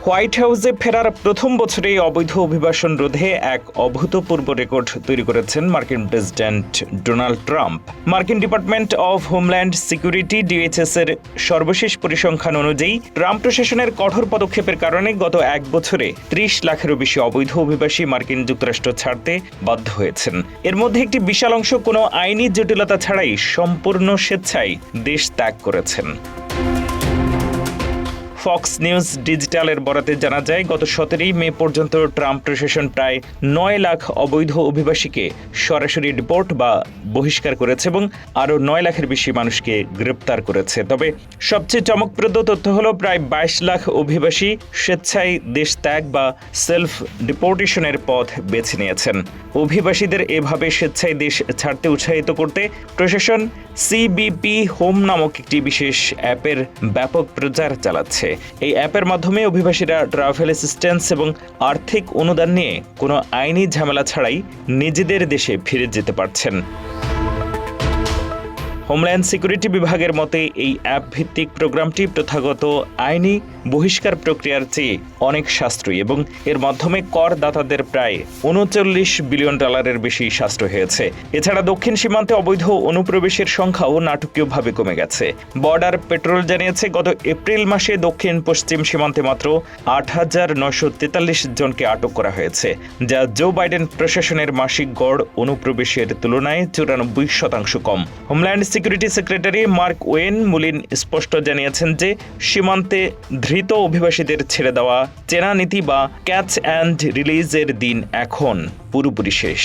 White হাউসে ফেরার প্রথম বছরেই অবৈধ অভিবাসন রোধে এক অভূতপূর্ব রেকর্ড তৈরি করেছেন মার্কিন প্রেসিডেন্ট ডোনাল্ড ট্রাম্প। মার্কিন department of homeland security DHS এর সর্বশেষ পরিসংখ্যান অনুযায়ী ট্রাম্প প্রশাসনের কঠোর পদক্ষেপের কারণে গত এক বছরে ৩০ লাখেরও বেশি অবৈধ অভিবাসী মার্কিন যুক্তরাষ্ট্র ছাড়তে বাধ্য হয়েছেন। এর মধ্যে একটি বিশাল অংশ কোনো আইনি জটিলতা ছাড়াই সম্পূর্ণ স্বেচ্ছায় দেশ ত্যাগ করেছেন। ফক্স নিউজ ডিজিটালের বরাতে জানা যায়, গত ১৭ মে পর্যন্ত ট্রাম্প প্রশাসন প্রায় ৯ লাখ অবৈধ অভিবাসীকে সরাসরি ডিপোর্ট বা বহিষ্কার করেছে এবং আরও ৯ লাখের বেশি মানুষকে গ্রেপ্তার করেছে। তবে সবচেয়ে চমকপ্রদ তথ্য হলো প্রায় ২২ লাখ অভিবাসী স্বেচ্ছায় দেশ ত্যাগ বা সেলফ ডিপোর্টেশনের পথ বেছে নিয়েছেন। অভিবাসীদের এভাবে স্বেচ্ছায় দেশ ছাড়তে উৎসাহিত করতে প্রশাসন সিবিপি হোম নামক একটি বিশেষ অ্যাপের ব্যাপক প্রচার চালাচ্ছে। এই অ্যাপের মাধ্যমে অভিবাসীরা ট্রাভেল অ্যাসিস্ট্যান্স এবং আর্থিক অনুদান নিয়ে কোনো আইনি ঝামেলা ছাড়াই নিজেদের দেশে ফিরে যেতে পারছেন। হোমল্যান্ড সিকিউরিটি বিভাগের মতে এই অ্যাপ ভিত্তিক প্রোগ্রামটি প্রথাগত আইনি বহিষ্কার প্রক্রিয়ার চেয়ে অনেক সাশ্রয়ী এবং এর মাধ্যমে করদাতাদের প্রায় $৩৯ বিলিয়ন বেশি সাশ্রয় হয়েছে। এছাড়া দক্ষিণ সীমান্তে অবৈধ অনুপ্রবেশের সংখ্যাও নাটকীয়ভাবে কমে গেছে। বর্ডার পেট্রোল জানিয়েছে, গত এপ্রিল মাসে দক্ষিণ পশ্চিম সীমান্তে মাত্র ৮,৯৪৩ জনকে আটক করা হয়েছে, যা জো বাইডেন প্রশাসনের মাসিক গড় অনুপ্রবেশের তুলনায় ৯৪% কম। Homeland security secretary Mark Wayne Mullin স্পষ্ট জানিয়েছেন যে সীমান্তে ধৃত অভিবাসীদের ছেড়ে দেওয়া চেনা নীতি বা ক্যাচ অ্যান্ড রিলিজের দিন এখন পুরোপুরি শেষ।